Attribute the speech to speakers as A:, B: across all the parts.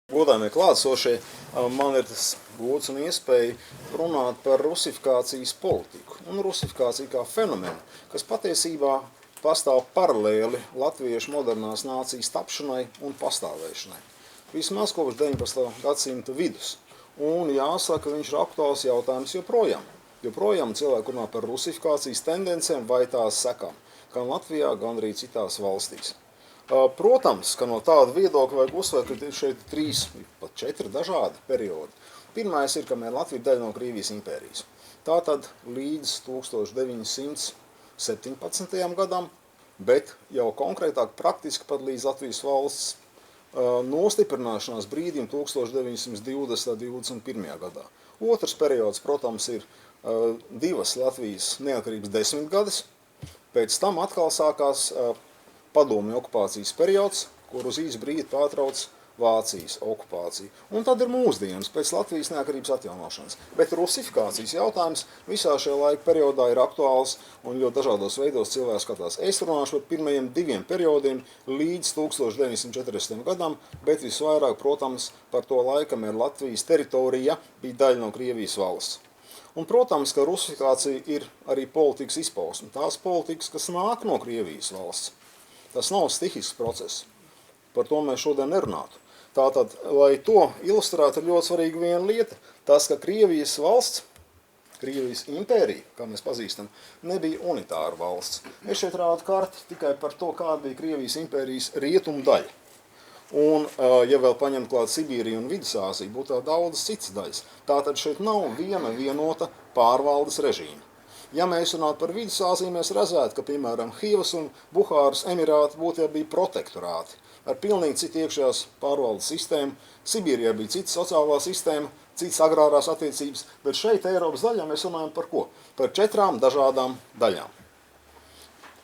A: Godājumie klātsošie, man ir tas gods un iespēja runāt par rusifikācijas politiku un rusifikāciju kā fenomenu, kas patiesībā pastāv paralēli latviešu modernās nācijas tapšanai un pastāvēšanai. Vismaz kopš 19. gadsimta vidus. Un jāsaka, viņš ir aktuāls jautājums joprojām. Joprojām cilvēki runā par rusifikācijas tendencēm vai tās sekām, gan Latvijā, gan arī citās valstīs. Protams, ka no tāda viedokļa vajag uzsvērt, ka ir šeit 3, pat 4 dažādi periodi. Pirmais ir, kamēr Latvija ir daļa no Krievijas impērijas. Tātad līdz 1917. gadam, bet jau konkrētāk praktiski pat līdz Latvijas valsts nostiprināšanās brīdim 1920. 21. gadā. Otrs periods, protams, ir 2 Latvijas neatkarības 10 gadus, pēc tam atkal sākās padomju okupācijas periods, kur uz īsu brīdi pārtrauc Vācijas okupāciju. Un tad ir mūsdienas pēc Latvijas neatkarības atjaunošanas. Bet rusifikācijas jautājums visā šajā laika periodā ir aktuāls un ļoti dažādos veidos cilvēks skatās. Es runāšu par pirmajiem 2 periodiem līdz 1940. gadam, bet visvairāk, protams, par to laiku, kamēr Latvijas teritorija bija daļa no Krievijas valsts. Un, protams, ka rusifikācija ir arī politikas izpausme. Tās politikas, kas nāk no Krievijas valsts. Tas nav stihisks process. Par to mēs šodien nerunātu. Tātad, lai to ilustrētu, ir ļoti svarīga viena lieta. Tas, ka Krievijas valsts, Krievijas impērija, kā mēs pazīstam, nebija unitāra valsts. Es šeit rādu karti tikai par to, kāda bija Krievijas impērijas rietumu daļa. Un, ja vēl paņemt klāt Sibīriju un Vidusāziju, būtu tā daudz citas daļas. Tātad šeit nav viena vienota pārvaldes režīma. Ja mēs runātu par Vidusāziju, mēs redzētu, ka, piemēram, Hivas un Buhāras emirāti būtībā bija protektorāti ar pilnīgi citu iekšējās pārvaldes sistēmu. Sibīrijā bija cita sociālā sistēma, citas agrārās attiecības, bet šeit Eiropas daļā mēs runājam par ko? Par 4 dažādām daļām.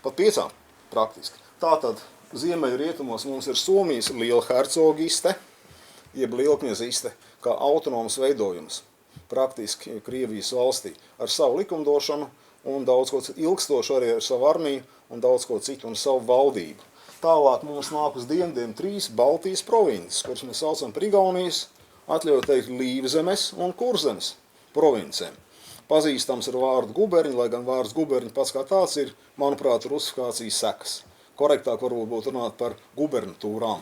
A: Pat 5 praktiski. Tātad ziemeļu rietumos mums ir Somijas lielhercogiste, jeb lielkņaziste, kā autonoms veidojums. Praktiski Krievijas valstī ar savu likumdošanu un daudz ko ilgstošu arī ar savu armiju un daudz ko citu un savu valdību. Tālāk mums nāk uz dienvidiem 3 Baltijas provinces, kuras mēs saucam par Igaunijas, atļauju teikt Līvzemes un Kurzemes provincēm. Pazīstams ar vārdu guberņi, lai gan vārds guberņi pats kā tāds ir, manuprāt, rusifikācijas sekas. Korektāk varbūt būtu runāt par gubernatūrām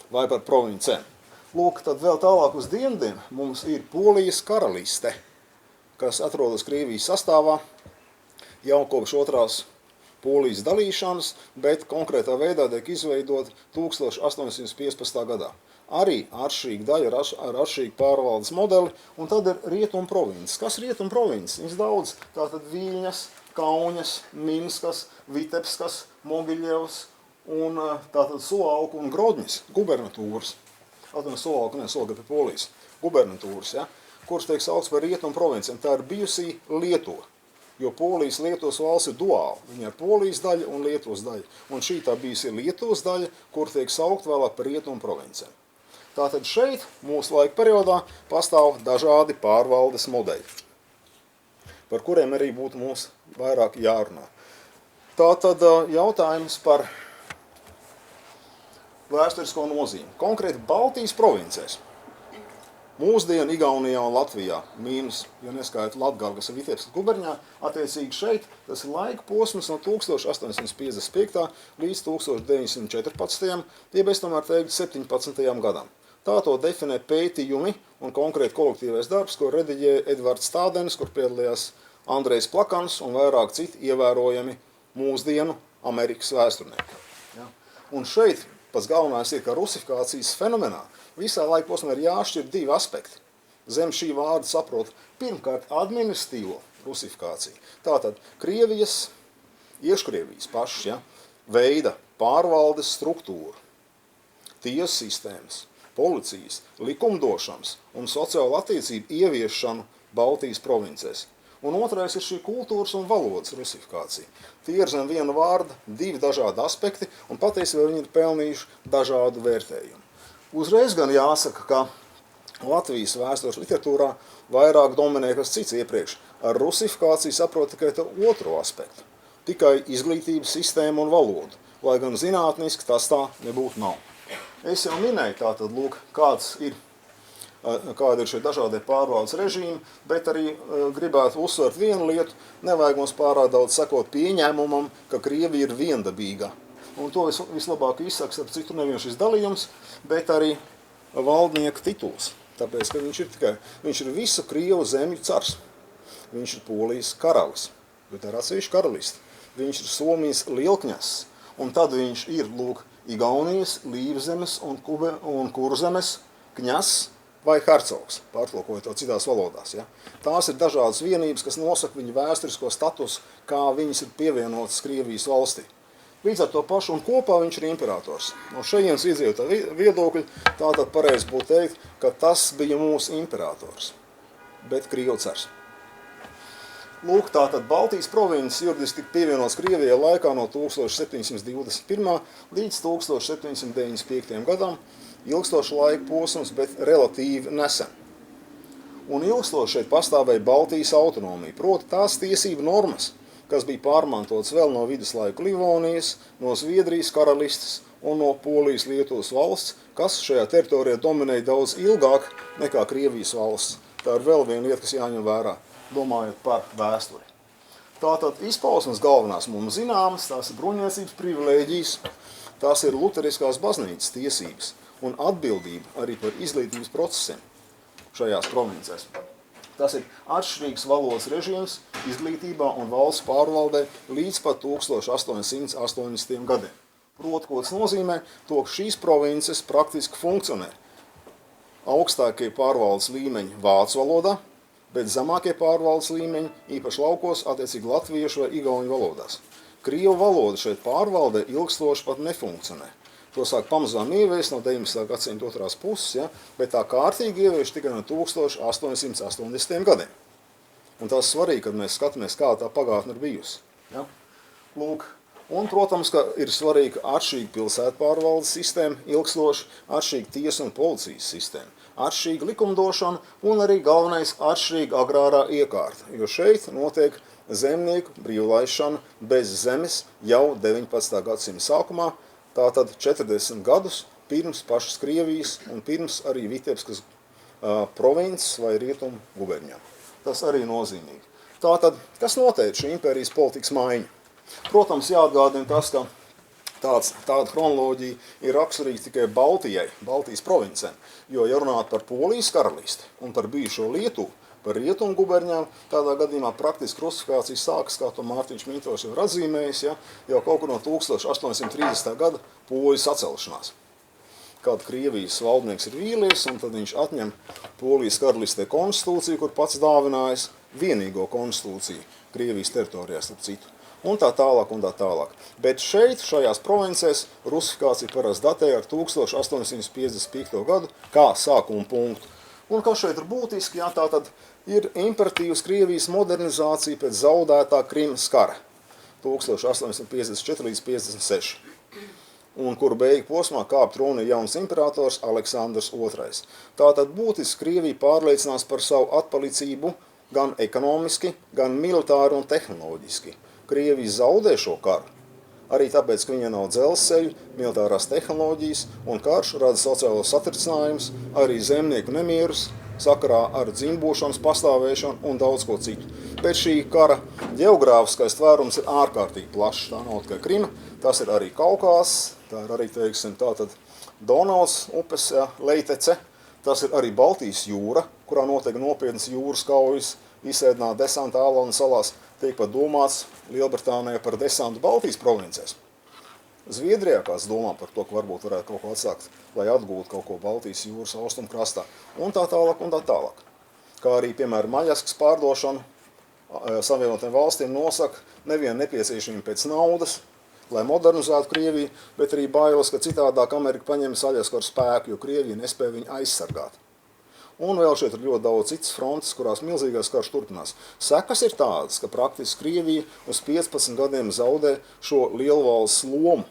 A: vai par provincēm. Lūk, tad vēl tālāk uz dienvidiem mums ir Polijas karaliste, kas atrodas Krievijas sastāvā jau kopš 2. Polijas dalīšanas, bet konkrētā veidā tiek izveidot 1815. gadā. Arī atšķirīga daļa ar atšķirīgu pārvaldes modeli, un tad ir rietumu provinces. Kas ir rietumu provinces? Viņas daudz, tātad Viļņas, Kauņas, Minskas, Vitebskas, Mogiļevs un tātad Suvalku un Grodņas gubernatūras. Suvalku, Solga pie Polijas, gubernatūras, ja, kuras tiek saukts par rietumu provincijām. Tā ir bijusī Lietuva, jo Polijas Lietuvas valsts ir duāla. Viņa ir Polijas daļa un Lietuvas daļa. Un šī tā bijusī Lietuvas daļa, kur tiek saukt vēlāk par rietumu provincijām. Tātad šeit mūsu laika periodā pastāv dažādi pārvaldes modeļi, par kuriem arī būtu mums vairāk jārunā. Tātad jautājums par vēsturisko nozīmi. Konkrēti Baltijas provincēs. Mūsdienu Igaunijā un Latvijā, mīnus, ja neskaita Latgali, kas ir Vitebskas guberņā, attiecīgi šeit tas ir laika posms no 1855. līdz 1914. jeb es tomēr teiktu 17. gadam. Tā to definē pētījumi un konkrēti kolektīvais darbs, ko rediģēja Edvards Stādens, kur piedalījās Andrejs Plakans un vairāk citi ievērojami mūsdienu Amerikas vēsturnieki. Ja? Un šeit pats galvenais ir, ka rusifikācijas fenomenā visā laika posmā ir jāšķir 2 aspekti. Zem šī vārda saprot pirmkārt administratīvo rusifikāciju. Tātad Krievijas, iekškrievijas pašas, ja, veida pārvaldes struktūru, tiesu sistēmas, policijas, likumdošanas un sociālo attiecību ieviešanu Baltijas provincēs. Un otrais ir šī kultūras un valodas rusifikācija. Tie ir zem viena vārda 2 dažādi aspekti, un patiesībā viņi ir pelnījuši dažādu vērtējumu. Uzreiz gan jāsaka, ka Latvijas vēstures literatūrā vairāk dominē kas cits iepriekš. Ar rusifikāciju saprot tikai otro aspektu. Tikai izglītības sistēmu un valodu, lai gan zinātniski tas tā nebūtu nav. Es jau minēju, tātad, lūk, kādi ir šie dažādie pārvaldes režīmi, bet arī gribētu uzsvert vienu lietu, nevajag mums pārāk daudz sekot pieņēmumam, ka Krievija ir viendabīga. Un to vislabāk izsaka, starp citu, nevien šis dalījums, bet arī valdnieka tituls. Tāpēc, ka viņš ir visu Krievu zemļu cars. Viņš ir Polijas karalis, bet ar atsevišķu karalisti. Viņš ir Somijas lielkņas, un tad viņš ir, lūk, Igaunijas, Līvzemes un Kurzemes kņas vai hercogs, pārtulkojot to citās valodās. Ja? Tās ir dažādas vienības, kas nosaka viņu vēsturisko statusu, kā viņas ir pievienotas Krievijas valstī. Līdz ar to pašu un kopā viņš ir imperators. No šejienes iedzīvotā viedokļa tātad pareizi būtu teikt, ka tas bija mūsu imperators, bet Krievu cars. Lūk, tātad Baltijas provinces juridiski tika pievienots Krievijai laikā no 1721. līdz 1795. gadam, ilgstošs laika posms, bet relatīvi nesen. Un ilgstoši šeit pastāvēja Baltijas autonomija, proti tās tiesību normas, kas bija pārmantotas vēl no viduslaiku Livonijas, no Zviedrijas karalistes un no Polijas Lietuvas valsts, kas šajā teritorijā dominēja daudz ilgāk nekā Krievijas valsts. Tā ir vēl viena lieta, kas jāņem vērā, domājot par vēsturi. Tātad izpausmes galvenās mums zināmas, tās ir bruņniecības privilēģijas, tās ir luteriskās baznīcas tiesības un atbildība arī par izglītības procesiem šajās provincēs. Tas ir atšķirīgs valodas režīms izglītībā un valsts pārvaldē līdz pat 1880. gadiem. Proti, ko tas nozīmē, to, ka šīs provinces praktiski funkcionē augstākie pārvaldes līmeņi vācu valodā, bet zemākie pārvaldes līmeņi, īpaši laukos, attiecīgi latviešu vai igauņu valodās. Krievu valoda šeit pārvaldē ilgstoši pat nefunkcionē. To sāk pamazām ieviest no 19. gadsimta otrās puses, ja, bet tā kārtīgi ievieš tikai no 1880. gadiem. Un tas svarīgi, kad mēs skatāmies, kā tā pagātne ir bijusi. Ja. Lūk, un, protams, ka ir svarīga atšķirīga pilsētu pārvaldes sistēma, ilgstoši atšķirīga tiesu un policijas sistēma, atšķirīga likumdošana un arī galvenais atšķirīga agrārā iekārta, jo šeit notiek zemnieku brīvlaišana bez zemes jau 19. gadsimta sākumā, tātad 40 gadus pirms pašas Krievijas un pirms arī Vitebskas provinces vai rietumu guberņām. Tas arī nozīmīgi. Tātad, kas noteica šī impērijas politikas maiņa? Protams, jāatgādina tas, ka tāda chronoloģija ir raksturīga tikai Baltijai, Baltijas provincēm, jo, ja runāt par Polijas karalisti un par bijušo Lietuvu, par rietumu guberņām, tādā gadījumā praktiski rusifikācija sākas, kā to Mārtiņš Mintovs jau ir atzīmējis, ja, jau kaut kur no 1830. gada Polijas sacelšanās. Kad Krievijas valdnieks ir vīlies, un tad viņš atņem Polijas karalistē konstitūciju, kur pats dāvinājis vienīgo konstitūciju Krievijas teritorijās, starp citu. Un tā tālāk, un tā tālāk. Bet šeit, šajās provincēs, rusifikācija parasti datē ar 1855. gadu kā sākuma punktu. Un kas šeit ir būtiski, jā, tā tad ir imperatīvs Krievijas modernizācija pēc zaudētā Krimas kara 1854 līdz 56. Un kur beigu posmā kāp trūni jauns imperators Aleksandrs II. Tātad būtiski Krievija pārliecinās par savu atpalicību gan ekonomiski, gan militāri un tehnoloģiski. Krievija zaudē šo karu, arī tāpēc, ka viņa nav dzelzceļu, militārās tehnoloģijas, un karš rada sociālos satricinājumus, arī zemnieku nemierus, sakarā ar dzimbošanas pastāvēšanu un daudz ko citu. Bet šī kara ģeogrāfiskais tvērums ir ārkārtīgi plašs. Tā nav tikai Krima, tas ir arī Kaukās, tā ir arī, teiksim, tātad Donavas upes leitece, tas ir arī Baltijas jūra, kurā notiek nopietnas jūras kaujas, izsēdinā desanta Ālona salās, tiek pat domāts Lielbritānijā par desantu Baltijas provincēs. Zviedrijā kāds domā par to, ka varbūt varētu kaut ko atsākt, lai atgūtu kaut ko Baltijas jūras austrumkrastā, un tā tālāk, un tā tālāk. Kā arī, piemēram, Maļaskas pārdošana Savienotiem valstīm nosaka nevienu nepieciešamību pēc naudas, lai modernizētu Krieviju, bet arī bailes, ka citādāk Amerika paņems Aļasku ar spēku, jo Krievija nespēja viņu aizsargāt. Un vēl šeit ir ļoti daudz citas frontes, kurās milzīgais karš turpinās. Sekas ir tādas, ka praktiski Krievija uz 15 gadiem zaudē šo lielvalsts lomu,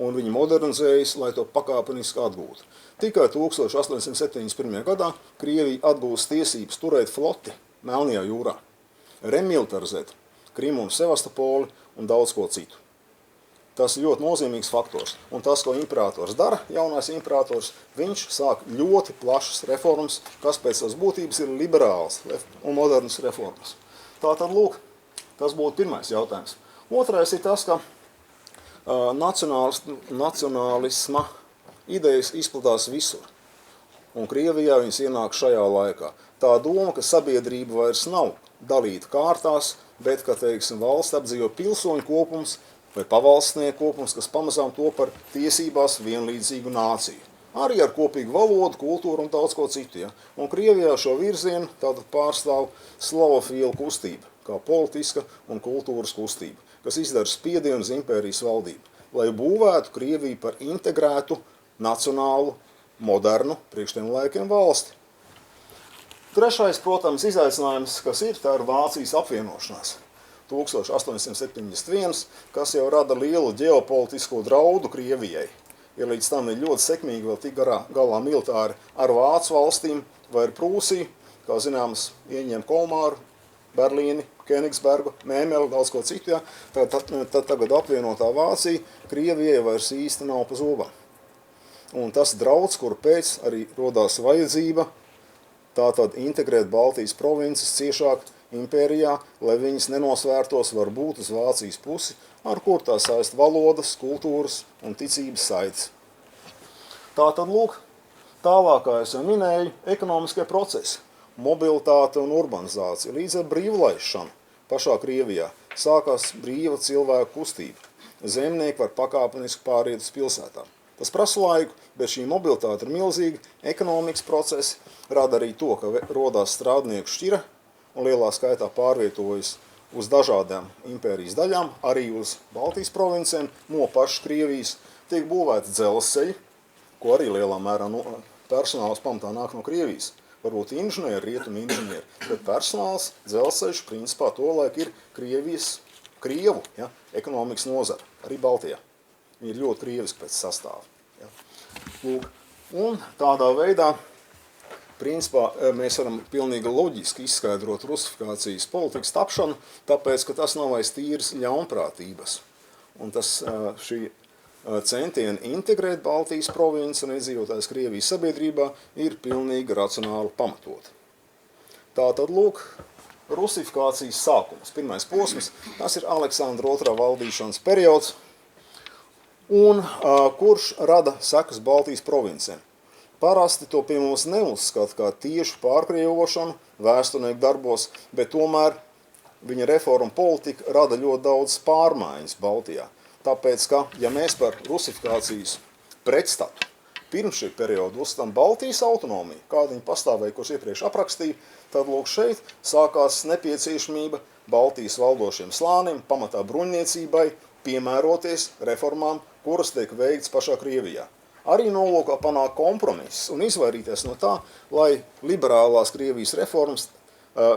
A: un viņi modernizējas, lai to pakāpeniski atgūtu. Tikai 1871. gadā Krievija atgūst tiesības turēt floti Melnajā jūrā, remilitarizēt Krimu un Sevastopoli un daudz ko citu. Tas ir ļoti nozīmīgs faktors. Un tas, ko imperators dara, jaunais imperators, viņš sāk ļoti plašas reformas, kas pēc savas būtības ir liberāls un modernas reformas. Tātad, lūk, tas būtu pirmais jautājums. Otrais ir tas, ka nacionālisma idejas izplatās visur. Un Krievijā viņas ienāk šajā laikā. Tā doma, ka sabiedrība vairs nav dalīta kārtās, bet, ka, teiksim, valsts apdzīvo pilsoņu kopums vai pavalstnieku kopums, kas pamazām to par tiesībās vienlīdzīgu nāciju. Arī ar kopīgu valodu, kultūru un daudz ko citu. Ja? Un Krievijā šo virzienu tātad pārstāv slavofīlu kustība, kā politiska un kultūras kustība, kas izdara spiedienu uz impērijas valdību, lai būvētu Krieviju par integrētu, nacionālu, modernu, priekš tiem laikiem valsti. Trešais, protams, izaicinājums, kas ir, tā ir Vācijas apvienošanās. 1871, kas jau rada lielu ģeopolitisko draudu Krievijai. Ja līdz tam ir ļoti sekmīgi vēl tik galā militāri ar Vācu valstīm vai ar Prūsiju, kā zināms, ieņem Kolmāru, Berlīni, Kenigsbergu, Mēmeli, daudz ko citu, ja? Tad tagad apvienotā Vācija Krievijai vairs īsti nav pa zobām. Un tas draudz, kuru pēc arī rodās vajadzība tātad integrēt Baltijas provinces ciešāk impērijā, lai viņas nenosvērtos varbūt uz Vācijas pusi, ar kur tā saist valodas, kultūras un ticības saites. Tātad, lūk, tālākā es jau minēju, ekonomiskie procesi, mobilitāte un urbanizācija. Līdz ar brīvlaišanu pašā Krievijā sākās brīva cilvēku kustība. Zemnieki var pakāpeniski pāriet uz pilsētām. Tas prasa laiku, bet šī mobilitāte ir milzīga, ekonomikas procesi rada arī to, ka rodās strādnieku šķira un lielā skaitā pārvietojas uz dažādām impērijas daļām, arī uz Baltijas provincēm, no pašas Krievijas, tiek būvēti dzelzceļi, ko arī lielā mērā personāls pamatā nāk no Krievijas. Varbūt inženieri, rietumi inženieri, bet personāls dzelzceļš principā tolaik ir Krievu ja, ekonomikas nozara, arī Baltijā. Viņi ir ļoti krieviski pēc sastāva. Ja. Lūk. Un tādā veidā, principā, mēs varam pilnīgi loģiski izskaidrot rusifikācijas politikas tapšanu, tāpēc, ka tas nav vairs tīras ļaunprātības. Un tas šī centieni integrēt Baltijas provinci un iedzīvotājs Krievijas sabiedrībā ir pilnīgi racionāli pamatot. Tātad, lūk, rusifikācijas sākums. Pirmais posms, tas ir Aleksandra II valdīšanas periods, un kurš rada sekas Baltijas provincēm. Parasti to pie mums neuzskata kā tiešu pārkrievošanu vēsturnieku darbos, bet tomēr viņa reforma politika rada ļoti daudz pārmaiņas Baltijā. Tāpēc, ka, ja mēs par rusifikācijas pretstatu pirms šī perioda uzskatām Baltijas autonomiju, kāda viņa pastāvēja, kurš iepriekš aprakstīja, tad lūk šeit sākās nepieciešamība Baltijas valdošiem slānim, pamatā bruņniecībai, piemēroties reformām, kuras tiek veikts pašā Krievijā. Arī nolūkā panākt kompromiss un izvairīties no tā, lai liberālās Krievijas reformas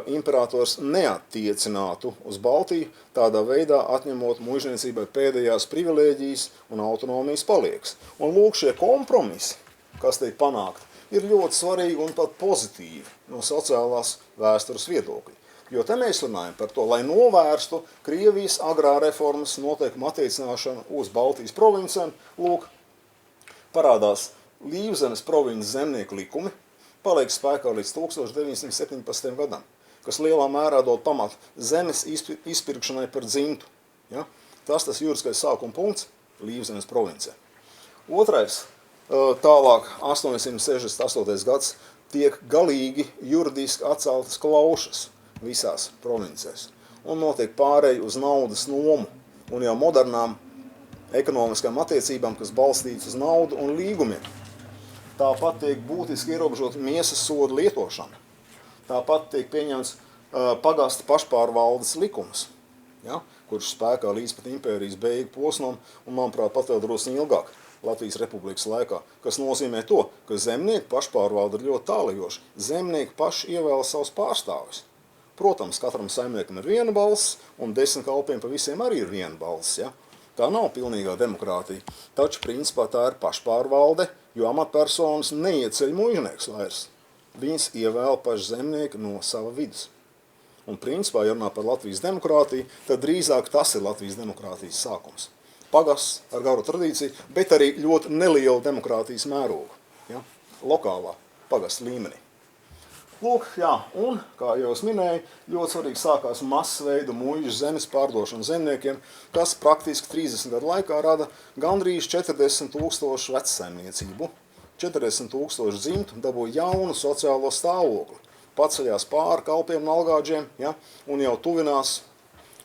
A: imperators neattiecinātu uz Baltiju, tādā veidā atņemot muižniecībai pēdējās privilēģijas un autonomijas paliekas. Un lūk, šie kompromisi, kas tiek panākti, ir ļoti svarīgi un pat pozitīvi no sociālās vēstures viedokļa. Jo te mēs runājam par to, lai novērstu Krievijas agrārreformas noteikumu attiecināšanu uz Baltijas provincēm, lūk, parādās Līvzemes provinces zemnieku likumi, paliek spēkā līdz 1917. gadam, kas lielā mērā dod pamatu zemes izpirkšanai par dzimtu. Ja? Tas juridiskais sākuma punkts Līvzemes provincē. Otrais, tālāk 868. gads, tiek galīgi juridiski atceltas klaušas visās provincēs. Un notiek pārēj uz naudas nomu un jau modernām ekonomiskām attiecībām, kas balstītas uz naudu un līgumiem. Tāpat tiek būtiski ierobežot miesas sodu lietošana. Tāpat tiek pieņemts pagasta pašpārvaldes likums, ja, kurš spēkā līdz pat impērijas beigu posmam un, manuprāt, pat vēl drusku ilgāk Latvijas Republikas laikā, kas nozīmē to, ka zemnieku pašpārvalde ir ļoti tālajoša. Zemnieki paši ievēl savus pārstāvis. Protams, katram saimniekam ir viena balss, un 10 kalpiem pa visiem arī ir viena balss. Ja? Tā nav pilnīgā demokrātija, taču principā tā ir pašpārvalde, jo amatpersonas neieceļ muižnieks vairs. Viņas ievēl paši zemnieki no sava vidus. Un principā, ja runā par Latvijas demokrātiju, tad drīzāk tas ir Latvijas demokrātijas sākums. pagasts ar garu tradīciju, bet arī ļoti nelielu demokrātijas mērogu, ja? Lokālā pagasta līmenī. Lūk, jā, un, kā jau es minēju, ļoti svarīgi sākās masveida muižu zemes pārdošana zemniekiem, kas praktiski 30 gadu laikā rada gandrīz 40 000 vecsaimniecību, 40 000 dzimtu, dabū jaunu sociālo stāvokli, paceļās pāri kalpiem un algāģiem, ja, un jau tuvinās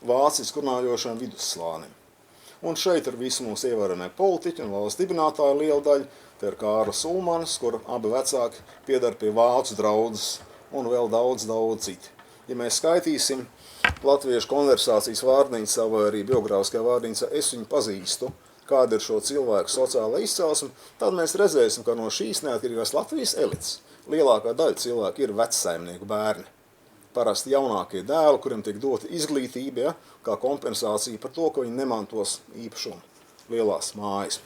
A: vāciski runājošiem vidusslānim. Un šeit ir visi mūsu ievērojamie politiķi un valsts dibinātāji liela daļa. Te ir Kārlis Ulmanis, kur abi vecāki piedar pie vācu draudzes, un vēl daudz citi. Ja mēs skaitīsim latviešu konversācijas vārnīcā vai arī biogrāfiskajā vārnīcā, es viņu pazīstu, kāda ir šo cilvēku sociāla izcelsme, tad mēs redzēsim, ka no šīs neatkarīgās Latvijas elites lielākā daļa cilvēku ir vecsaimnieku bērni. Parasti jaunākie dēli, kuriem tiek dota izglītība, ja, kā kompensācija par to, ka viņi nemantos īpašumu lielās mājas.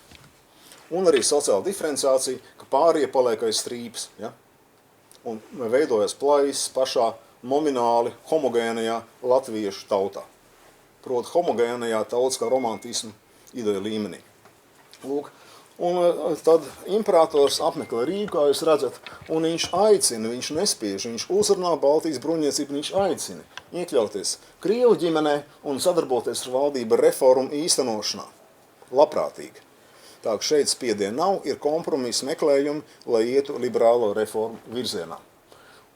A: Un arī sociāla diferenciācija, ka pārējie paliek aiz strīpas, ja? Un veidojas plaisas pašā nomināli homogēnajā latviešu tautā. Proti homogēnajā tautas kā romantismu ideja līmenī. Lūk, un tad imperators apmeklē Rīgu, kā jūs redzat, un viņš aicina, viņš nespiež, viņš uzrunā Baltijas bruņniecību, viņš aicina iekļauties Krievu ģimenē un sadarboties ar valdību reformu īstenošanā. Labprātīgi. Tā, ka šeit spiediena nav, ir kompromisa meklējumi, lai ietu liberālo reformu virzienā.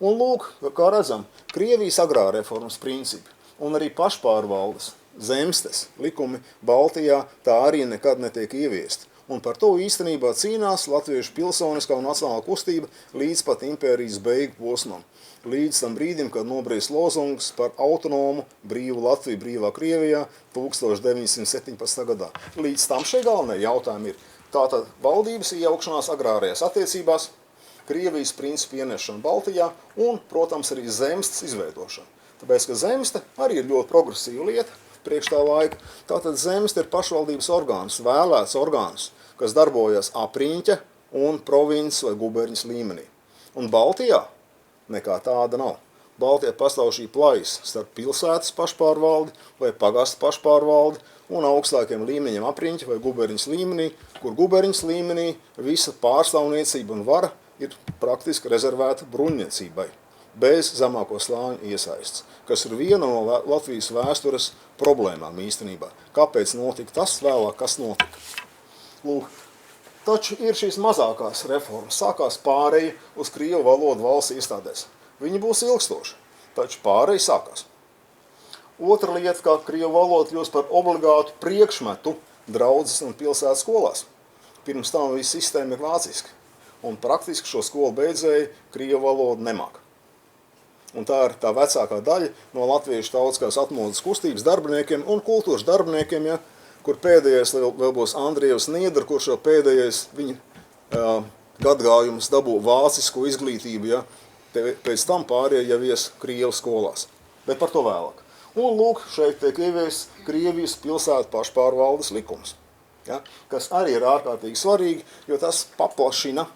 A: Un lūk, kā redzam, Krievijas agrārā reformas principi un arī pašpārvaldes, zemstes likumi Baltijā tā arī nekad netiek ieviesti. Un par to īstenībā cīnās latviešu pilsoniskā un nacionālā kustība līdz pat impērijas beigu posmam. Līdz tam brīdim, kad nobriest lozungs par autonomu brīvu Latviju brīvā Krievijā 1917. gadā. Līdz tam šie galvenie jautājumi ir tātad valdības iejaukšanās agrārajās attiecībās, Krievijas principu ienešana Baltijā un, protams, arī zemstes izveidošana. Tāpēc, ka zemste arī ir ļoti progresīva lieta priekš tā laika. Tātad zemste ir pašvaldības orgāns, vēlēts orgāns, kas darbojas apriņķa un provinces vai guberņas līmenī. Un Baltijā nekā tāda nav. Baltijā pastāv šī plaisa starp pilsētas pašpārvaldi vai pagastu pašpārvaldi un augstākiem līmeņiem apriņķa vai guberņas līmenī, kur guberņas līmenī visa pārstāvniecība un vara ir praktiski rezervēta bruņniecībai, bez zemāko slāņu iesaists, kas ir viena no Latvijas vēstures problēmām īstenībā. Kāpēc notika tas vēlāk, kas notika? Lūk, taču ir šīs mazākās reformas. Sākās pāreja uz krievu valodu valsts iestādēs. Viņi būs ilgstoši, taču pāreja sākās. Otra lieta, kā krievu valoda kļūst par obligātu priekšmetu draudzes un pilsētas skolās. Pirms tam viss sistēma ir vāciski, un praktiski šo skolu beidzēji krievu valodu nemāk. Un tā ir tā vecākā daļa no latviešu tautiskās atmodas kustības darbiniekiem un kultūras darbiniekiem, ja, kur pēdējais vēl būs Andrievs Niedra, kurš jau pēdējais viņa gadgājums dabū vācisko izglītību, ja, pēc tam pārējie jau ies krievu skolās. Bet par to vēlāk. Un lūk, šeit tiek ieviests Krievijas pilsētu pašpārvaldes likums, ja, kas arī ir ārkārtīgi svarīgi, jo tas paplašina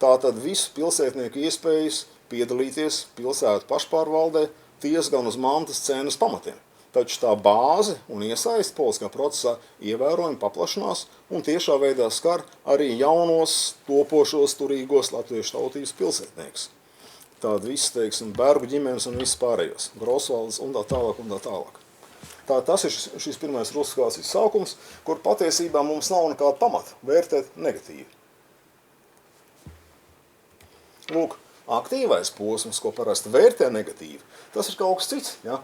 A: tātad visu pilsētnieku iespējas piedalīties pilsētu pašpārvaldē diezgan uz mantas cēnas pamatiem. Taču tā bāze un iesaist politiskā procesā ievērojami paplašanās un tiešā veidā skar arī jaunos, topošos, turīgos latviešu tautības pilsētniekus. Tāda viss, teiksim, Bergu ģimenes un viss pārējos, Grosvaldes un tā tālāk un tā tālāk. Tā tas ir šis pirmais rusifikācijas sākums, kur patiesībā mums nav nekāda pamata vērtēt negatīvi. Lūk, aktīvais posms, ko parasti vērtē negatīvi, tas ir kaut kas cits. Ja?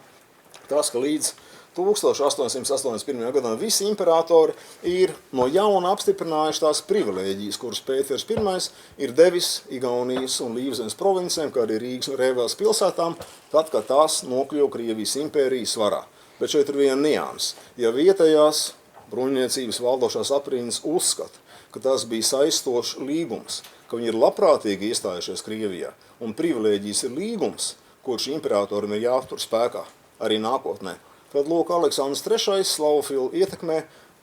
A: Tas, ka līdz 1881. gadam visi imperatori ir no jauna apstiprinājuši tās privilēģijas, kuras Pēters I ir devis Igaunijas un Līvzemes provincēm, kā arī Rīgas un Rēvēles pilsētām, tad, kad tās nokļuva Krievijas impērijas varā. Bet šeit ir viena nianses. Ja vietējās bruņniecības valdošās aprindas uzskata, ka tas bija saistošs līgums, ka viņi ir labprātīgi iestājušies Krievijā, un privilēģijas ir līgums, kurš imperatorim ir jāaptur spēkā arī nākotnē, tad, lūk, Aleksandrs III slavofilu ietekmē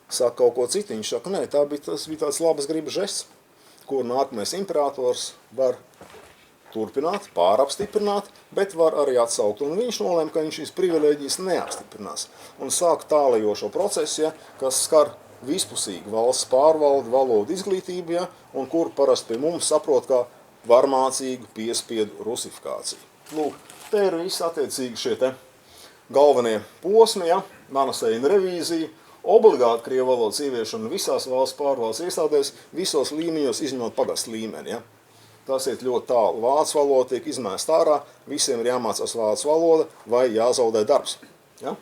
A: saka kaut ko citu. Viņš saka, nē, tas bija tāds labas gribas žests, kur nākamais imperators var turpināt, pārapstiprināt, bet var arī atsaukt. Un viņš nolēma, ka viņš šīs privilēģijas neapstiprinās. Un sāk tālajošo procesu, ja, kas skar vispusīga valsts pārvalde, valodu izglītība, ja, un kur parasti pie mums saprot kā varmācīgu piespiedu rusifikāciju. Lūk, te ir visi attiecīgi šie te galvenie posmi, ja, Manasēna revīzija, obligāti krievu valodas ieviešana visās valsts pārvaldes iestādēs, visos līmeņos, izņemot pagastu līmeni. Ja. Tas iet ļoti tālu. Vācu valoda tiek izmēst ārā, visiem ir jāmācās vācu valoda vai jāzaudē darbs. Ja?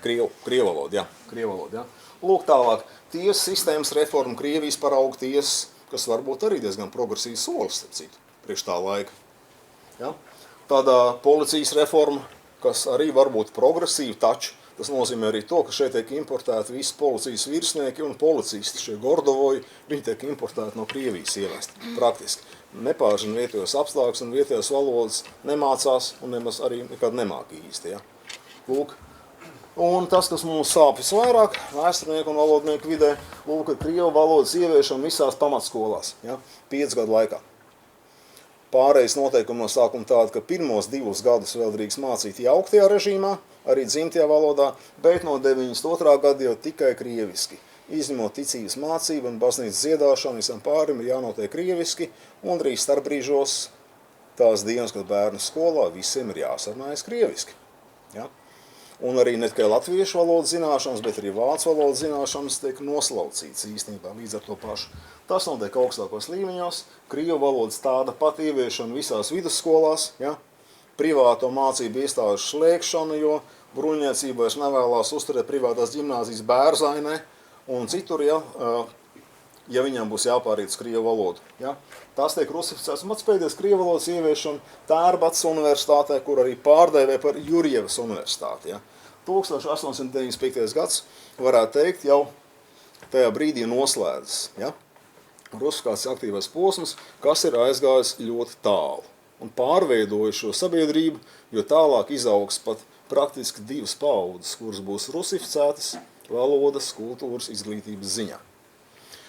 A: Krievu valoda, jā. Krievu valoda, jā. Lūk tālāk, tiesas sistēmas reforma, Krievijas parauga tiesas, kas varbūt arī diezgan progresīvs solis, starp citu, priekš tā laika. Ja? Tādā policijas reforma, kas arī var būt progresīva, taču tas nozīmē arī to, ka šeit tiek importēti visi policijas virsnieki un policisti, šie gordovoji, viņi tiek importēti no Krievijas ievesti, praktiski. Nepārzina vietējos apstākļus un vietējos valodas nemācās un nemaz arī nekad nemāk īsti. Ja? Lūk. Un tas, kas mums sāp visvairāk, vēsturnieku un valodnieku vidē, lūk, ir krievu valodas ieviešana visās pamatskolās, ja? 5 gadu laikā. Pārējais noteikumi no sākuma tāda, ka pirmos 2 gadus vēl drīkst mācīt jauktajā režīmā, arī dzimtajā valodā, bet no 92. gada jau tikai krieviski. Izņemot ticības mācību un baznīcas dziedāšanu, visam pārim ir jānotiek krieviski, un arī starpbrīžos tās dienas, kad bērnu skolā, visiem ir jāsarunājas krieviski. Ja? Un arī ne tikai latviešu valodas zināšanas, bet arī vācu valodas zināšanas tiek noslaucītas īstenībā līdz ar to pašu. Tas notiek augstākos līmeņos, krievu valodas tāda pat ieviešana visās vidusskolās, ja? Privāto mācību iestāžu slēgšana, jo bruņniecība vairs nevēlās uzturēt privātās ģimnāzijas Bērzainē un citur, ja viņam būs jāpāriet uz krievu valodu. Ja? Tas tiek rusificēts. Mats pēdējais krievu valodas ieviešana Tērbats universitātē, kur arī pārdēvē par Jurjevas universitāti. Ja? 1895. gads, varētu teikt, jau tajā brīdī noslēdzas. Ja? Rusifikācijas aktīvais posms, kas ir aizgājis ļoti tālu un pārveidojuši šo sabiedrību, jo tālāk izaugs pat praktiski 2 paaudzes, kuras būs rusificētas valodas, kultūras, izglītības ziņā.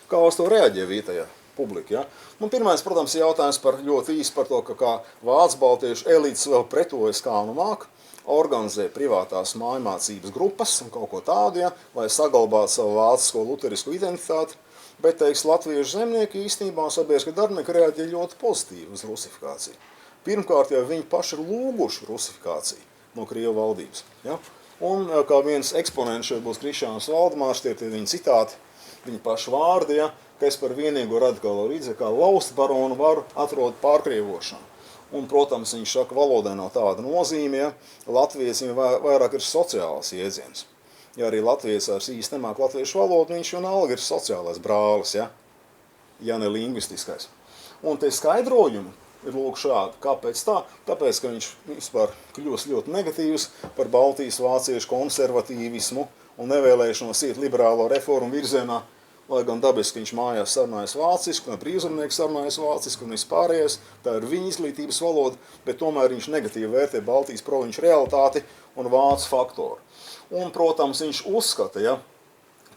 A: Kā uz to reaģē vietējā publika? Ja? Nu, pirmais, protams, ir jautājums par ļoti īsi par to, ka kā vācu baltiešu elites vēl pretojas kā nu māk, organizē privātās mājmācības grupas un kaut ko tādu, ja, lai saglabātu savu vācisko luterisku identitāti, bet, teiks, latviešu zemnieki īstenībā sabiedriskā darbinieki reaģē ļoti pozitīvi uz rusifikāciju. Pirmkārt, jau viņi paši ir lūguši rusifikāciju no Krievu valdības. Ja? Un kā viens eksponents šeit būs Krišjāns Valdemārs, tie viņa citāti, viņa paši vārdi, ja? Ka es par vienīgo radikālo līdzekli, kā laust baronu varu, atrod pārkrievošanu. Un, protams, viņš saka, valodai nav tāda nozīme, ja? Latvijas viņam vairāk ir sociāls jēdziens. Ja arī Latvijas vairs īsti nemāk latviešu valodu, viņš vienalga ir sociālais brālis, ja ne lingvistiskais. Un te skaidrojumi ir lūk šādi. Kāpēc tā? Tāpēc, ka viņš vispār kļūst ļoti negatīvs par Baltijas vāciešu konservatīvismu un nevēlēšanos iet liberālo reformu virzienā, lai gan dabiski viņš mājās sarunājas vāciski, un brīvzemnieki sarunājas vāciski un vispārējais, tā ir viņa izglītības valoda, bet tomēr viņš negatīvi vērtē Baltijas provinču realitāti un vācu faktoru. Un, protams, viņš uzskata, ja,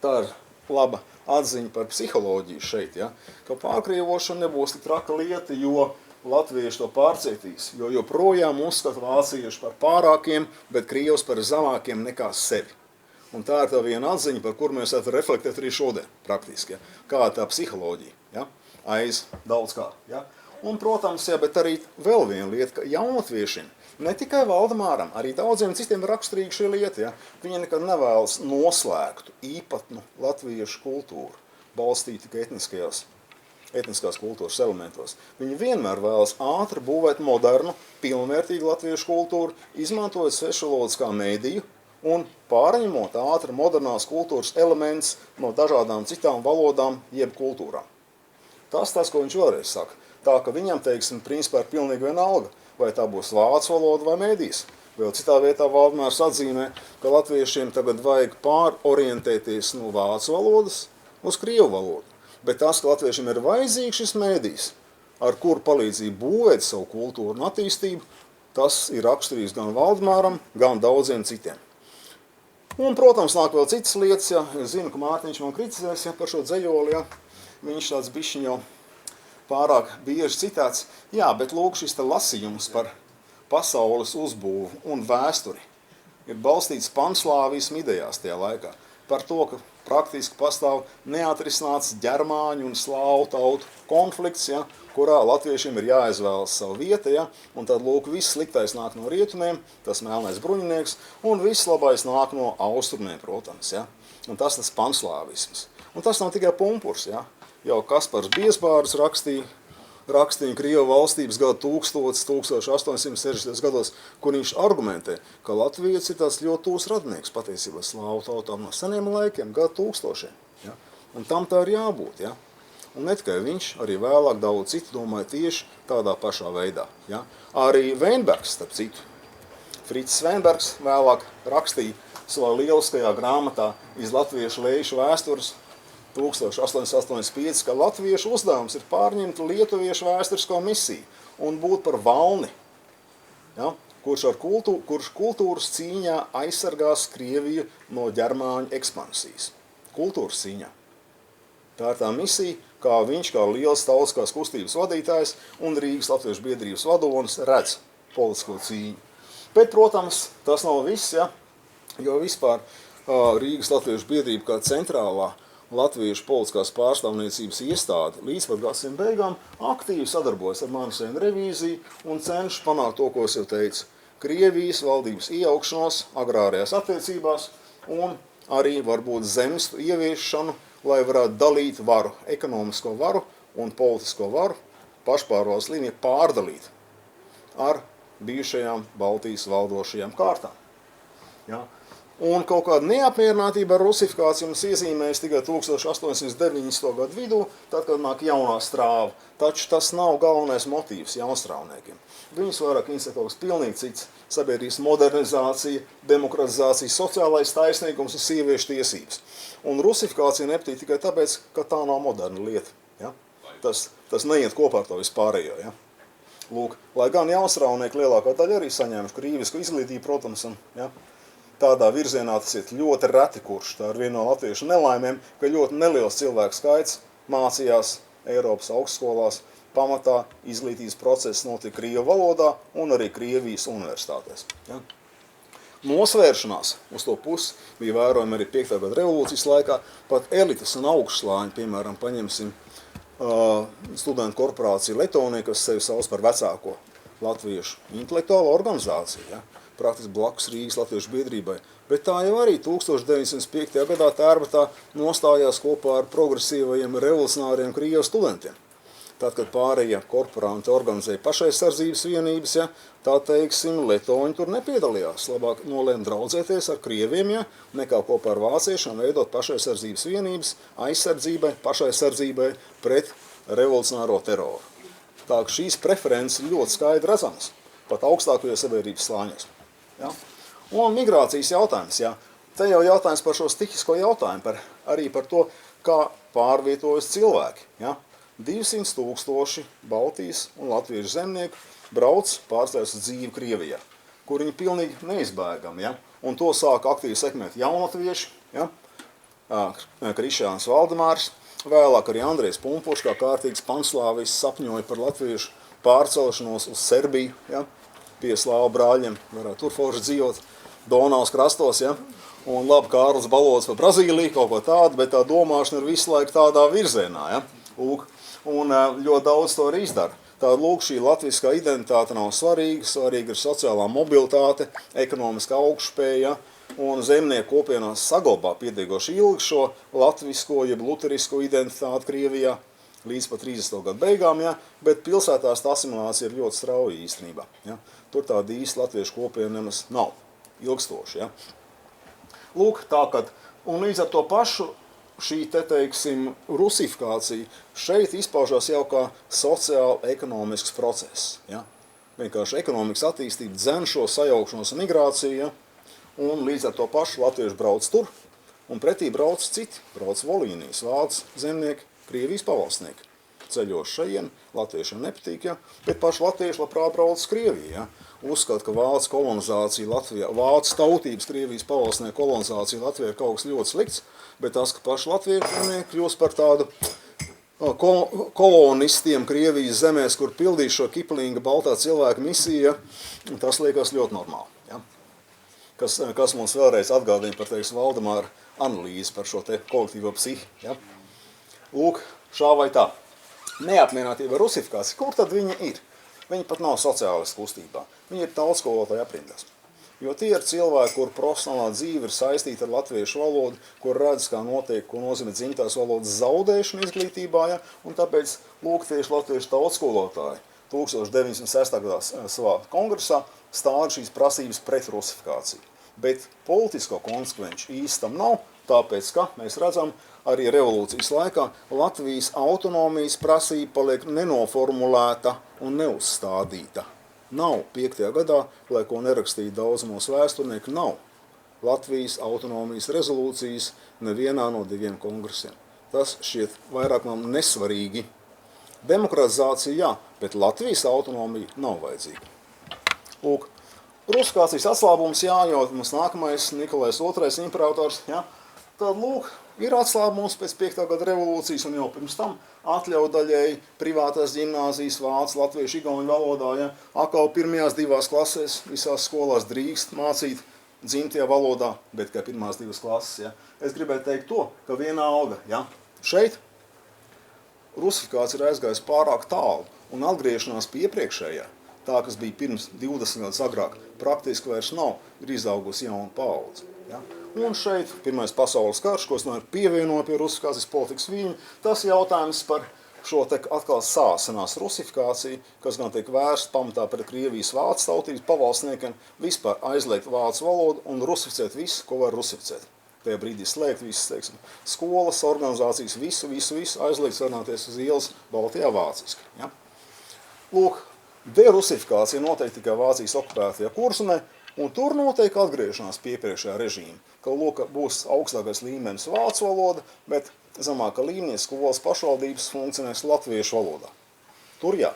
A: tā ir laba atziņa par psiholoģiju šeit, ja, ka pārkrievošana nebūs tik traka lieta, jo latvieši to pārcietīs, jo joprojām uzskata vācieši par pārākiem, bet krievus par zemākiem nekā sevi. Un tā ir tā viena atziņa, par kur mēs varam reflektēt arī šodien, praktiski, ja, kā tā psiholoģija, ja, aiz daudz kā. Ja. Un, protams, ja, bet arī vēl viena lieta, ka jaunatviešiem, ne tikai Valdemāram, arī daudziem citiem raksturīgi šī lieta, ja, viņi nekad nevēlas noslēgtu īpatnu latviešu kultūru, balstīt tikai etniskās kultūras elementos. Viņi vienmēr vēlas ātri būvēt modernu, pilnvērtīgu latviešu kultūru, izmantojot svešvalodas kā mēdīju un pārņemot ātri modernās kultūras elements no dažādām citām valodām jeb kultūrām. Tas, ko viņš vēlreiz saka. Tā, ka viņam, teiksim, principā ir pilnīgi vienalga, vai tā būs vācu valoda vai mēdīs. Vēl citā vietā Valdemārs atzīmē, ka latviešiem tagad vajag pārorientēties no vācu valodas uz krievu valodu. Bet tas, ka latviešiem ir vajadzīgs šis mēdījis, ar kuru palīdzību būvēt savu kultūru un attīstību, tas ir raksturīgs gan Valdemāram, gan daudziem citiem. Un, protams, nāk vēl citas lietas, ja. Es zinu, ka Mārtiņš man kritizēs, ja, par šo dzejoli, ja. Viņš tāds bišķiņ jau pārāk bieži citāts. Jā, bet lūk, šis te lasījums par pasaules uzbūvu un vēsturi ir balstīts panslāvismu idejās tajā laikā. Par to, ka praktiski pastāv neatrisināts ģermāņu un slāvu tautu konflikts, ja, kurā latviešiem ir jāizvēlas savu vieta, ja, un tad, lūk, viss sliktais nāk no rietumiem, tas melnais bruņinieks, un viss labais nāk no austrumiem, protams, ja, un tas panslāvisms. Un tas nav tikai Pumpurs, ja, jau Kaspars Biesbārs rakstīja Krievu valstības gadu 1860. gados, kur viņš argumentē, ka Latvijas ir tāds ļoti tūs radnieks patiesībā slāvu tautām no seniem laikiem, gadu tūkstošiem. Ja? Un tam tā ir jābūt. Ja? Un ne tikai viņš, arī vēlāk daudz citu domāja tieši tādā pašā veidā. Ja? Arī Veinbergs, starp citu, Frits Veinbergs vēlāk rakstīja savā lieliskajā grāmatā iz latviešu lejušu vēstures 1885, ka latviešu uzdevums ir pārņemt lietuviešu vēsturisko misiju un būt par valni, ja, kurš kultūras cīņā aizsargās Krieviju no ģermāņu ekspansijas. Kultūras cīņā. Tā ir tā misija, kā viņš, kā liels tautiskās kustības vadītājs un Rīgas latviešu biedrības vadonis redz politisko cīņu. Bet, protams, tas nav viss, ja, jo vispār Rīgas latviešu biedrība kā centrālā latviešu politiskās pārstāvniecības iestāde līdz pat gadsimta beigām aktīvi sadarbojas ar Manisēnu revīziju un cenšas panākt to, ko es jau teicu, Krievijas valdības iejaukšanos agrārajās attiecībās un arī varbūt zemstu ieviešanu, lai varētu dalīt varu, ekonomisko varu un politisko varu, pašpārvaldes līniju pārdalīt ar bijušajām Baltijas valdošajām kārtām. Ja? Un kaut kāda neapmierinātība ar rusifikāciju mums iezīmējas tikai 1890. gadu vidū, tad, kad nāk jaunā strāva. Taču tas nav galvenais motīvs jaunstrāvniekiem. Viņus vairāk interesē kaut kas pilnīgi cits - sabiedrības modernizācija, demokratizācija, sociālais taisnīgums un sieviešu tiesības. Un rusifikācija nepatīk tikai tāpēc, ka tā nav moderna lieta. Ja? Tas neiet kopā ar to vispārējo. Ja? Lūk, lai gan jaunstrāvnieki lielākā daļa arī saņēmuši krīvisku izglītību, protams, un, ja? Tādā virzienā tas ir ļoti reti kurš. Tā ir viena no latviešu nelaimēm, ka ļoti neliels cilvēku skaits mācījās Eiropas augstskolās. Pamatā izglītības process notika Krievu valodā un arī Krievijas universitātēs. Ja? Nosvēršanās uz to pusi bija vērojama arī 5. gada revolūcijas laikā. Pat elites un augšslāņi, piemēram, paņemsim studentu korporāciju Letonija, kas sevi sauc par vecāko latviešu intelektuālo organizāciju. Ja? Praktiski blakus Rīgas latviešu biedrībai. Bet tā jau arī 1905. gadā Tērbatā nostājās kopā ar progresīvajiem revolucionāriem Krievijas studentiem. Tad, kad pārējie korporanti organizēja pašaizsardzības vienības, ja, tā teiksim, letoņi tur nepiedalījās. Labāk nolēma draudzēties ar krieviem, ja, nekā kopā ar vāciešiem veidot pašaizsardzības vienības aizsardzībai, pašaizsardzībai pret revolucionāro teroru. Tā ka šīs preferences ļoti skaidri redzamas, pat augstākajos sabiedrības slāņos. Ja? Un migrācijas jautājums. Ja? Te jau jautājums par šo stihisko jautājumu, arī par to, kā pārvietojas cilvēki. Ja? 200 000 Baltijas un latviešu zemnieku brauc pārstājas uz dzīvi Krievijā, kur viņi pilnīgi neizbēgami. Ja? Un to sāk aktīvi sekmēt jaunatvieši, ja? Krišjāns Valdemārs, vēlāk arī Andrejs Pumpurs, kā kārtīgs panslāvis sapņoja par latviešu pārcelšanos uz Serbiju, ja? Pie slāvu brāļiem, varētu tur forši dzīvot Donavas krastos, ja? Un labi, Kārlis Balods par Brazīliju, kaut ko tādu, bet tā domāšana ir visu laiku tādā virzienā, ja? Lūk, un ļoti daudz to arī izdara. Tā lūk, šī latviskā identitāte nav svarīga, svarīga ir sociālā mobilitāte, ekonomiskā augšspēja, un zemnieku kopienās saglabā pietiekoši ilgi šo latvisko, jeb luterisko identitāti Krievijā, līdz pat 30. gadu beigām, ja, bet pilsētās tā asimilācija ir ļoti strauja īstenībā. Ja. Tur tāda īsta latviešu kopiena nemaz nav ilgstoši. Ja. Lūk, tā, kad, un līdz ar to pašu šī, teiksim, rusifikācija šeit izpaužās jau kā sociāli-ekonomisks process. Ja. Vienkārši ekonomikas attīstība dzen šo sajaukšanos un migrāciju, ja, un līdz ar to pašu latviešu brauc tur, un pretī brauc citi, brauc Volīnijas, vācu zemnieki, Krievijas pavalsnieki. Ceļoši šajien, latviešiem nepatīk, ja? Bet paši latvieši labprāt brauc uz Krieviju. Ja? Uzskata, ka vācu kolonizācija Latvijā, vācu tautības Krievijas pavalsnieku kolonizācija Latvijā ir kaut kas ļoti slikts, bet tas, ka paši latvieši kļūst par tādu kolonistiem Krievijas zemēs, kur pildīs šo Kiplinga baltā cilvēka misiju, ja? Tas liekas ļoti normāli. Ja? Kas mums vēlreiz atgādina par, teiksim, Valdemāra analīzi par šo te kolektīvo psihi. Ja? Lūk, šā vai tā. Neapmierinātība ar rusifikāciju, kur tad viņa ir? Viņi pat nav sociālistu kustībā. Viņi ir tautskolotāji aprindās. Jo tie ir cilvēki, kur profesionālā dzīve ir saistīta ar latviešu valodu, kur redz, kā notiek, ko nozīmē dzimtās valodas zaudēšana izglītībā, ja? Un tāpēc lūk tieši latviešu tautskolotāji 1906. gadā savā kongresā stāda šīs prasības pret rusifikāciju. Bet politisko konsekvenču īstam nav, tāpēc, ka mēs redzam, arī revolūcijas laikā Latvijas autonomijas prasība paliek nenoformulēta un neuzstādīta. Nav 5. gadā, lai ko nerakstīja daudz mūsu vēsturnieku, nav Latvijas autonomijas rezolūcijas nevienā no 2 kongresiem. Tas šķiet vairāk man nesvarīgi. Demokratizācija jā, bet Latvijas autonomija nav vajadzīga. Lūk, rusifikācijas atslābums jā, jo mums nākamais Nikolais II imperators, jā, tad lūk, ir atslābums pēc 5. gada revolūcijas un jau pirms tam atļauj daļēji privātās ģimnāzijas vācu, latviešu, igauņu valodā, ja, atkal pirmajās 2 klasēs visās skolās drīkst mācīt dzimtajā valodā, bet kā pirmās 2 klases, ja. Es gribēju teikt to, ka vienalga, ja, šeit rusifikācija ir aizgājusi pārāk tālu un atgriešanās pie iepriekšējā, tā, kas bija pirms 20 gadus agrāk, praktiski vairs nav, ir izaugusi jauna paudze. Ja. Un šeit Pirmais pasaules karš, ko es no pievienoju pie rusifikācijas politikas viņu, tas jautājums par šo te atkal sāsinās rusifikāciju, kas gan tiek vērsta pamatā pret Krievijas vācu tautības pavalsniekiem, vispār aizliegt vācu valodu un rusificēt visu, ko var rusificēt. Tajā brīdī slēgt visas, teiksim, skolas, organizācijas, visu aizliegt sarunāties uz ielas Baltijā vāciski. Ja? Lūk, derusifikācija noteikti tikai Vācijas okupētajā Kurzemē, un tur notiek atgriešanās pie iepriekšējā režīma, ka lūk, būs augstākais līmenis vācu valoda, bet zemākā līmenī skolas pašvaldības funkcionēs latviešu valodā. Tur jā.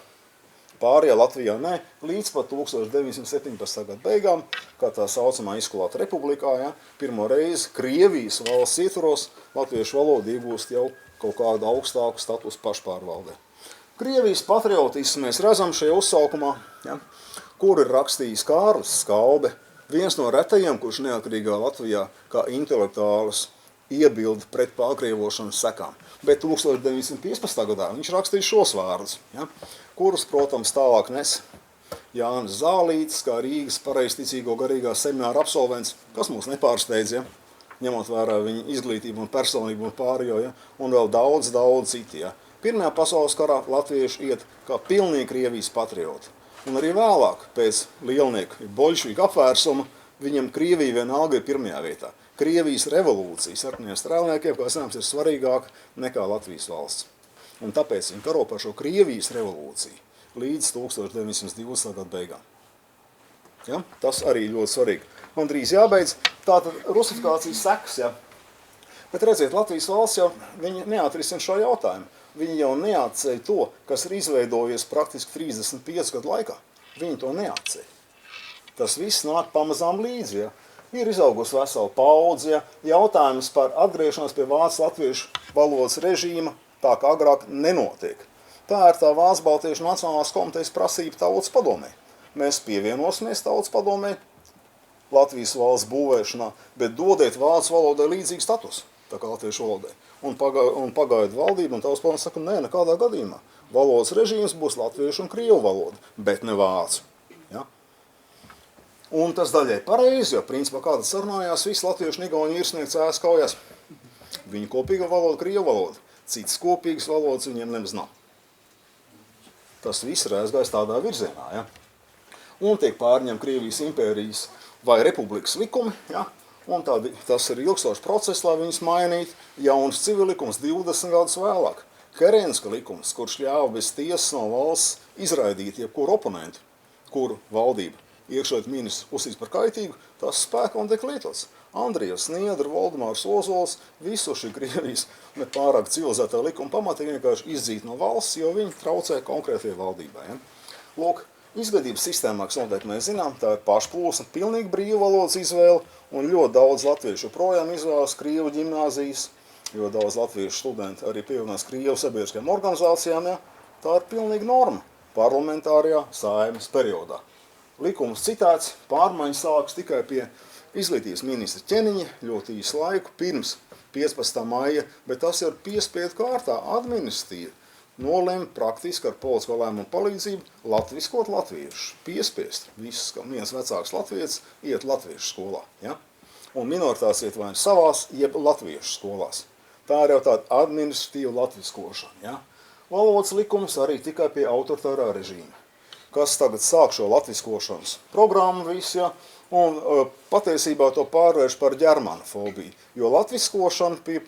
A: Pārējā Latvijā nē, līdz pat 1917. gada beigām, kā tā saucamā izskolāta republikā, ja, pirmo reizi Krievijas valsts ietvaros latviešu valoda iegūst jau kaut kādu augstāku statusu pašpārvaldē. Krievijas patriotismu mēs redzam šajā uzsaukumā, ja, kur ir rakstījis Kārlis Skalbe, viens no retajiem, kurš neatkarīgā Latvijā kā intelektuālis iebilda pret pārkrievošanas sekām. Bet 1915. gadā viņš rakstīja šos vārdus, ja, kurus, protams, tālāk nes Jānis Zālītis, kā Rīgas pareizticīgo garīgā semināra absolvents, kas mūs nepārsteidz, ja, ņemot vērā viņa izglītību un personību un pārējo, ja, un vēl daudz citi. Ja. Pirmajā pasaules karā latvieši iet kā pilnīgi Krievijas patrioti. Un arī vēlāk, pēc lielnieku boļšviku apvērsuma, viņam Krievija vienalga ir pirmajā vietā. Krievijas revolūcija sarkaniem strēlniekiem, kā zināms, ir svarīgāka nekā Latvijas valsts. Un tāpēc viņi karo par šo Krievijas revolūciju līdz 1920. gada beigām. Ja? Tas arī ļoti svarīgi. Man drīz jābeidz. Tātad rusifikācijas sekas, ja. Bet redziet, Latvijas valsts jau viņi neatrisina šo jautājumu. Viņi jau neatceļ to, kas ir izveidojies praktiski 35 gadu laikā. Viņi to neatceļ. Tas viss nāk pamazām līdzi. Ja. Ir izaugusi vesela paudze. Ja. Jautājums par atgriešanos pie vācu latviešu valodas režīma tā kā agrāk nenotiek. Tā ir tā Vācu Baltiešu Nacionālās komitejas prasība Tautas padomē. Mēs pievienosimies Tautas padomē Latvijas valsts būvēšanā, bet dodiet vācu valodai līdzīgu statusu, tā kā latviešu valodai. Un pagaidu valdība un Tautas padomē saka, nē, nekādā gadījumā. Valodas režīms būs latviešu un krievu valoda, bet ne vācu. Ja? Un tas daļai pareizi, jo principā kāda sarunājās, visi latviešu un igauņu virsnieki cēs kaujās. Viņu kopīga valoda, krievu valoda. Citas kopīgas valodas viņiem nemaz nav. Tas viss ir aizgājis tādā virzienā. Ja? Un tiek pārņem Krievijas impērijas vai republikas likumi, ja? Un tas ir ilgstošs process, lai viņus mainītu. Jauns civilikums 20 gadus vēlāk. Kerenska likums, kurš ļāva bez tiesas no valsts izraidīt jebkuru oponentu, kuru valdība iekšlietu ministrs uzsīs par kaitīgu, tas spēkā un tiek lietots. Andrijs Sniedra, Valdemārs Ozols, visu šī Krievijas nepārāk civilizētā likuma pamatīgi vienkārši izdzīt no valsts, jo viņi traucē konkrētajai valdībai. Ja? Lūk, izglītības sistēmā, kas noteikti mēs zinām, tā ir pašplūsma, pilnīgi brīva valodas izvēle, un ļoti daudz latviešu projām izvēlas krievu ģimnāzijas, jo daudz latviešu studenti arī pievienās krievu sabiedriskajām organizācijām. Ja? Tā ir pilnīgi norma parlamentārajā Saeimas periodā. Likums citāts, pārmaiņas sākas tikai pie Izglītības ministra ķeniņa ļoti īsu laiku pirms 15. maija, bet tas ir piespiedu kārtā administratīvi. Nolēma praktiski ar politisko lēmumu palīdzību latviskot latviešus. Piespiest visus, ka viens vecāks latvietis iet latviešu skolā. Ja? Un minoritātes iet vai savās, jeb latviešu skolās. Tā ir jau tāda administratīva latviskošana. Ja? Valodas likums arī tikai pie autoritārā režīma. Kas tagad sāk šo latviskošanas programmu visu, ja? Un patiesībā to pārvērš par ģermanofobiju, jo latviskošana pie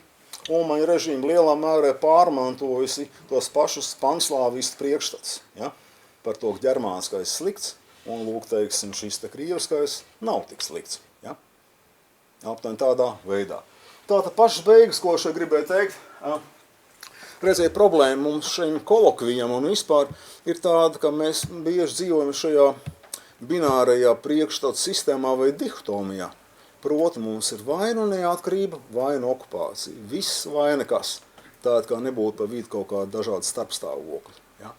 A: Ulmaņa režīma lielā mērā pārmantojusi tos pašus panslāvistu priekšstats, ja? Par to, ka ģermāniskais slikts, un lūk, teiksim, šis te krieviskais nav tik slikts. Ja? Aptuveni tādā veidā. Tātad pašas beigas, ko šeit gribēju teikt, reizē problēma mums šiem kolokvijam un vispār ir tāda, ka mēs bieži dzīvojam šajā binārajā priekšstatu sistēmā vai dihotomijā. Proti mums ir vai nu neatkarība, vai nu okupācija. Viss vai nekas. Tāda kā nebūtu pa vidu kaut kāda dažāda starpstāvokļa. Ja?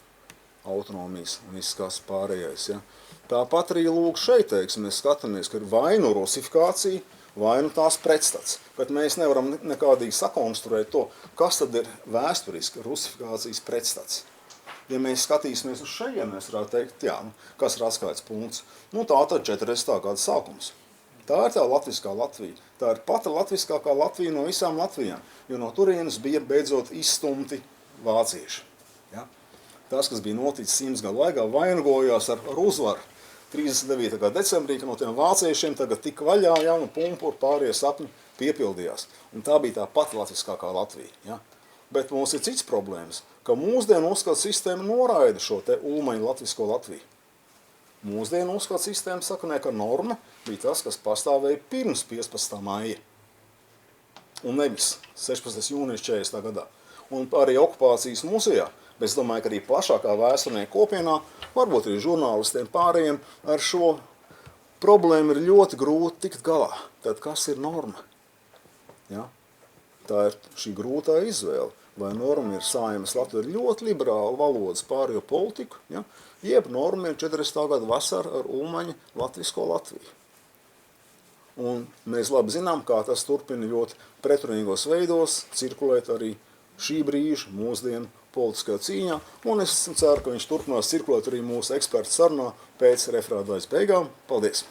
A: Autonomijas un viss kas pārējais. Ja? Tāpat arī lūk šeit, teiksim, mēs skatāmies, ka ir vai nu rusifikācija, vai nu tās pretstats. Bet mēs nevaram nekādīgi sakonstruēt to, kas tad ir vēsturiski rusifikācijas pretstats. Ja mēs skatīsimies uz šeit, mēs varētu teikt, jā, kas ir atskaits punkts. Nu tā tad 40. gada sākums. Tā ir tā latviskā Latvija. Tā ir pati latviskākā Latvija no visām Latvijām, jo no turienes bija beidzot izstumti vācieši. Ja? Tas, kas bija noticis 100 gadu laikā, vainagojās ar uzvaru 39. decembrī, ka no tiem vāciešiem tagad tika vaļā, ja, un pumpuri pārējie sapņi piepildījās. Un tā bija tā pati latviskākā Latvija. Ja? Bet mums ir cits problēmas, ka mūsdienu uzskatu sistēma noraida šo te Ulmaņa latvisko Latviju. Mūsdienu uzskatu sistēma saka, ka norma bija tas, kas pastāvēja pirms 15. maija. Un nevis 16. jūnijas 40. gadā. Un arī okupācijas muzejā, bet es domāju, ka arī plašākā vēsturnieku kopienā, varbūt arī žurnālistiem pārējiem, ar šo problēmu ir ļoti grūti tikt galā. Tad kas ir norma? Ja? Tā ir šī grūtā izvēle. Vai norma ir Saeimas Latvija ar ļoti liberālu valodas pārējo politiku, ja? Jeb norma ir 40. gada vasara ar Ulmaņa latvisko Latviju. Un mēs labi zinām, kā tas turpina ļoti pretrunīgos veidos cirkulēt arī šī brīža mūsdienu politiskajā cīņā, un es ceru, ka viņš turpinās cirkulēt arī mūsu ekspertu sarunā pēc referāta daļas beigām. Paldies!